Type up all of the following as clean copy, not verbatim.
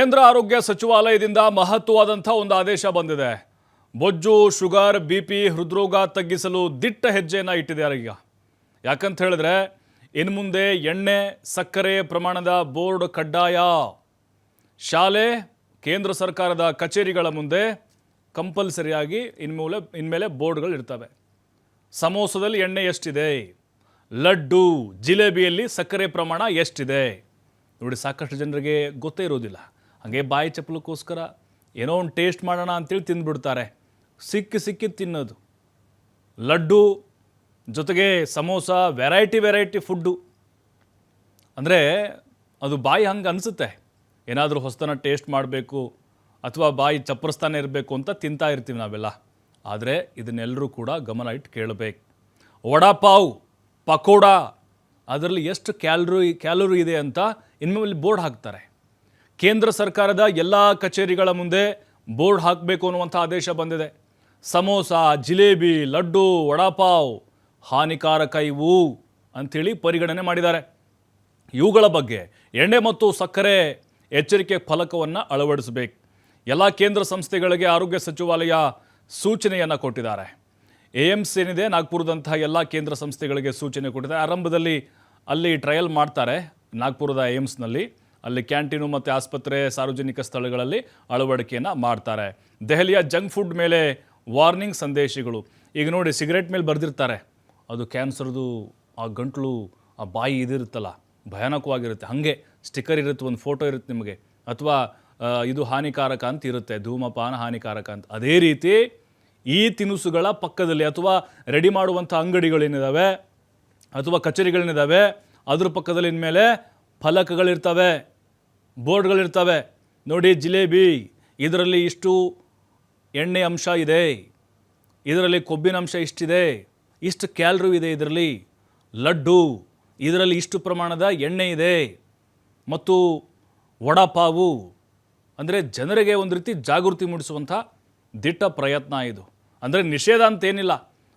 ಕೇಂದ್ರ ಆರೋಗ್ಯ ಸಚಿವಾಲಯದಿಂದ ಮಹತ್ವವಾದಂಥ ಒಂದು ಆದೇಶ ಬಂದಿದೆ. ಬೊಜ್ಜು, ಶುಗರ್, ಬಿಪಿ, ಹೃದ್ರೋಗ ತಗ್ಗಿಸಲು ದಿಟ್ಟ ಹೆಜ್ಜೆಯನ್ನು ಇಟ್ಟಿದ್ದಾರೆ ಈಗ. ಯಾಕಂತ ಹೇಳಿದ್ರೆ ಇನ್ನು ಮುಂದೆ ಎಣ್ಣೆ, ಸಕ್ಕರೆ ಪ್ರಮಾಣದ ಬೋರ್ಡ್ ಕಡ್ಡಾಯ. ಶಾಲೆ, ಕೇಂದ್ರ ಸರ್ಕಾರದ ಕಚೇರಿಗಳ ಮುಂದೆ ಕಂಪಲ್ಸರಿಯಾಗಿ ಇನ್ಮೇಲೆ ಬೋರ್ಡ್ಗಳು ಇರ್ತವೆ. ಸಮೋಸದಲ್ಲಿ ಎಣ್ಣೆ ಎಷ್ಟಿದೆ, ಲಡ್ಡು, ಜಿಲೇಬಿಯಲ್ಲಿ ಸಕ್ಕರೆ ಪ್ರಮಾಣ ಎಷ್ಟಿದೆ ನೋಡಿ. ಸಾಕಷ್ಟು ಜನರಿಗೆ ಗೊತ್ತೇ ಇರೋದಿಲ್ಲ. ಹಾಗೆ ಬಾಯಿ ಚಪ್ಪಲಕ್ಕೋಸ್ಕರ ಏನೋ ಒಂದು ಟೇಸ್ಟ್ ಮಾಡೋಣ ಅಂತೇಳಿ ತಿಂದುಬಿಡ್ತಾರೆ. ಸಿಕ್ಕಿದ್ದು ತಿನ್ನೋದು. ಲಡ್ಡು ಜೊತೆಗೆ ಸಮೋಸ, ವೆರೈಟಿ ಫುಡ್ಡು. ಅಂದರೆ ಅದು ಬಾಯಿ ಹಂಗೆ ಅನಿಸುತ್ತೆ, ಏನಾದರೂ ಹೊಸತನ ಟೇಸ್ಟ್ ಮಾಡಬೇಕು ಅಥವಾ ಬಾಯಿ ಚಪ್ಪರಿಸ್ತಾನೆ ಇರಬೇಕು ಅಂತ ತಿಂತಾ ಇರ್ತೀವಿ ನಾವೆಲ್ಲ. ಆದರೆ ಇದನ್ನೆಲ್ಲರೂ ಕೂಡ ಗಮನ ಇಟ್ಟು ಕೇಳಬೇಕು. ವಡಾಪಾವ್, ಪಕೋಡ, ಅದರಲ್ಲಿ ಎಷ್ಟು ಕ್ಯಾಲೋರಿ ಇದೆ ಅಂತ ಇನ್ಮೇಲೆ ಬೋರ್ಡ್ ಹಾಕ್ತಾರೆ. ಕೇಂದ್ರ ಸರ್ಕಾರದ ಎಲ್ಲ ಕಚೇರಿಗಳ ಮುಂದೆ ಬೋರ್ಡ್ ಹಾಕಬೇಕು ಅನ್ನುವಂಥ ಆದೇಶ ಬಂದಿದೆ. ಸಮೋಸ, ಜಿಲೇಬಿ, ಲಡ್ಡು, ವಡಾಪಾವ್ ಹಾನಿಕಾರಕ ಇವು ಅಂಥೇಳಿ ಪರಿಗಣನೆ ಮಾಡಿದ್ದಾರೆ. ಇವುಗಳ ಬಗ್ಗೆ ಎಣ್ಣೆ ಮತ್ತು ಸಕ್ಕರೆ ಎಚ್ಚರಿಕೆ ಫಲಕವನ್ನು ಅಳವಡಿಸಬೇಕು. ಎಲ್ಲ ಕೇಂದ್ರ ಸಂಸ್ಥೆಗಳಿಗೆ ಆರೋಗ್ಯ ಸಚಿವಾಲಯ ಸೂಚನೆಯನ್ನು ಕೊಟ್ಟಿದ್ದಾರೆ. AIIMS ಏನಿದೆ ನಾಗ್ಪುರದಂತಹ ಎಲ್ಲ ಕೇಂದ್ರ ಸಂಸ್ಥೆಗಳಿಗೆ ಸೂಚನೆ ಕೊಟ್ಟಿದ್ದಾರೆ. ಆರಂಭದಲ್ಲಿ ಅಲ್ಲಿ ಟ್ರಯಲ್ ಮಾಡ್ತಾರೆ. ನಾಗ್ಪುರದ AIIMSನಲ್ಲಿ ಅಲ್ಲಿ ಕ್ಯಾಂಟೀನು ಮತ್ತು ಆಸ್ಪತ್ರೆ, ಸಾರ್ವಜನಿಕ ಸ್ಥಳಗಳಲ್ಲಿ ಅಳವಡಿಕೆಯನ್ನು ಮಾಡ್ತಾರೆ. ದೆಹಲಿಯ ಜಂಕ್ ಫುಡ್ ಮೇಲೆ ವಾರ್ನಿಂಗ್ ಸಂದೇಶಗಳು. ಈಗ ನೋಡಿ, ಸಿಗರೇಟ್ ಮೇಲೆ ಬರೆದಿರ್ತಾರೆ, ಅದು ಕ್ಯಾನ್ಸರ್ದು ಆ ಗಂಟ್ಲು, ಆ ಬಾಯಿ ಇದಿರುತ್ತಲ್ಲ, ಭಯಾನಕವಾಗಿರುತ್ತೆ. ಹಾಗೆ ಸ್ಟಿಕ್ಕರ್ ಇರುತ್ತೆ, ಒಂದು ಫೋಟೋ ಇರುತ್ತೆ ನಿಮಗೆ, ಅಥವಾ ಇದು ಹಾನಿಕಾರಕ ಅಂತ ಇರುತ್ತೆ, ಧೂಮಪಾನ ಹಾನಿಕಾರಕ ಅಂತ. ಅದೇ ರೀತಿ ಈ ತಿನಿಸುಗಳ ಪಕ್ಕದಲ್ಲಿ ಅಥವಾ ರೆಡಿ ಮಾಡುವಂಥ ಅಂಗಡಿಗಳೇನಿದ್ದಾವೆ ಅಥವಾ ಕಚೇರಿಗಳೇನಿದ್ದಾವೆ ಅದ್ರ ಪಕ್ಕದಲ್ಲಿ ಇನ್ಮೇಲೆ ಫಲಕಗಳಿರ್ತವೆ, ಬೋರ್ಡ್ಗಳಿರ್ತವೆ. ನೋಡಿ, ಜಿಲೇಬಿ ಇದರಲ್ಲಿ ಇಷ್ಟು ಎಣ್ಣೆ ಅಂಶ ಇದೆ, ಇದರಲ್ಲಿ ಕೊಬ್ಬಿನ ಅಂಶ ಇಷ್ಟಿದೆ, ಇಷ್ಟು ಕ್ಯಾಲರಿ ಇದೆ ಇದರಲ್ಲಿ. ಲಡ್ಡು ಇದರಲ್ಲಿ ಇಷ್ಟು ಪ್ರಮಾಣದ ಎಣ್ಣೆ ಇದೆ. ಮತ್ತು ವಡಾಪಾವು ಅಂದರೆ ಜನರಿಗೆ ಒಂದು ರೀತಿ ಜಾಗೃತಿ ಮೂಡಿಸುವಂಥ ದಿಟ್ಟ ಪ್ರಯತ್ನ ಇದು. ಅಂದರೆ ನಿಷೇಧ ಅಂತೇನಿಲ್ಲ,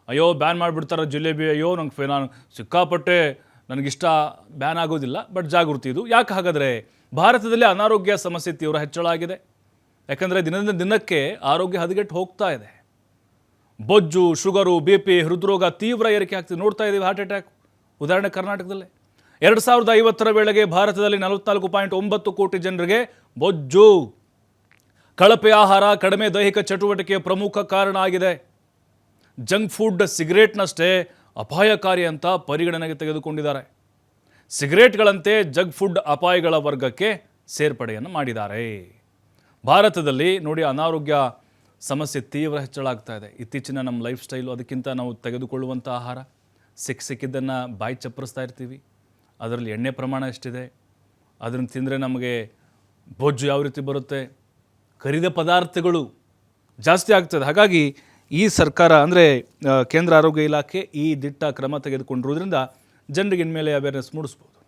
ಅಯ್ಯೋ ಬ್ಯಾನ್ ಮಾಡಿಬಿಡ್ತಾರೆ ಜಿಲೇಬಿ, ಅಯ್ಯೋ ನಾನು ಸಿಕ್ಕಾಪಟ್ಟೆ ನನಗಿಷ್ಟ, ಬ್ಯಾನ್ ಆಗೋದಿಲ್ಲ. ಬಟ್ ಜಾಗೃತಿ ಇದು. ಯಾಕೆ ಹಾಗಾದರೆ ಭಾರತದಲ್ಲಿ ಅನಾರೋಗ್ಯ ಸಮಸ್ಯೆ ತೀವ್ರ ಹೆಚ್ಚಳ ಆಗಿದೆ. ಯಾಕಂದರೆ ದಿನದಿಂದ ದಿನಕ್ಕೆ ಆರೋಗ್ಯ ಹದಗೆಟ್ಟು ಹೋಗ್ತಾ ಇದೆ. ಬೊಜ್ಜು, ಶುಗರು, BP, ಹೃದ್ರೋಗ ತೀವ್ರ ಏರಿಕೆ ಆಗ್ತಿದೆ. ನೋಡ್ತಾ ಇದ್ದೀವಿ ಹಾರ್ಟ್ ಅಟ್ಯಾಕ್. ಉದಾಹರಣೆ ಕರ್ನಾಟಕದಲ್ಲೇ 2050 ವೇಳೆಗೆ ಭಾರತದಲ್ಲಿ 44.9 ಕೋಟಿ ಜನರಿಗೆ ಬೊಜ್ಜು. ಕಳಪೆ ಆಹಾರ, ಕಡಿಮೆ ದೈಹಿಕ ಚಟುವಟಿಕೆ ಪ್ರಮುಖ ಕಾರಣ ಆಗಿದೆ. ಜಂಕ್ ಫುಡ್, ಸಿಗರೇಟ್ನಷ್ಟೇ ಅಪಾಯಕಾರಿ ಅಂತ ಪರಿಗಣನೆಗೆ ತೆಗೆದುಕೊಂಡಿದ್ದಾರೆ. ಸಿಗರೇಟ್ಗಳಂತೆ ಜಂಕ್ ಫುಡ್ ಅಪಾಯಗಳ ವರ್ಗಕ್ಕೆ ಸೇರ್ಪಡೆಯನ್ನು ಮಾಡಿದ್ದಾರೆ. ಭಾರತದಲ್ಲಿ ನೋಡಿ, ಅನಾರೋಗ್ಯ ಸಮಸ್ಯೆ ತೀವ್ರ ಹೆಚ್ಚಳ ಆಗ್ತಾ ಇದೆ. ಇತ್ತೀಚಿನ ನಮ್ಮ ಲೈಫ್ ಸ್ಟೈಲು, ಅದಕ್ಕಿಂತ ನಾವು ತೆಗೆದುಕೊಳ್ಳುವಂಥ ಆಹಾರ, ಸಿಕ್ಕಿದ್ದನ್ನು ಬಾಯಿ ಚಪ್ಪರಿಸ್ತಾ ಇರ್ತೀವಿ. ಅದರಲ್ಲಿ ಎಣ್ಣೆ ಪ್ರಮಾಣ ಎಷ್ಟಿದೆ, ಅದನ್ನು ತಿಂದರೆ ನಮಗೆ ಬೊಜ್ಜು ಯಾವ ರೀತಿ ಬರುತ್ತೆ, ಕರಿದ ಪದಾರ್ಥಗಳು ಜಾಸ್ತಿ ಆಗ್ತದೆ. ಹಾಗಾಗಿ ಈ ಸರ್ಕಾರ ಅಂದರೆ ಕೇಂದ್ರ ಆರೋಗ್ಯ ಇಲಾಖೆ ಈ ದಿಟ್ಟ ಕ್ರಮ ತೆಗೆದುಕೊಂಡಿರೋದ್ರಿಂದ ಜನರಿಗೆ ಇನ್ಮೇಲೆ ಅವೇರ್ನೆಸ್ ಮೂಡಿಸ್ಬೋದು.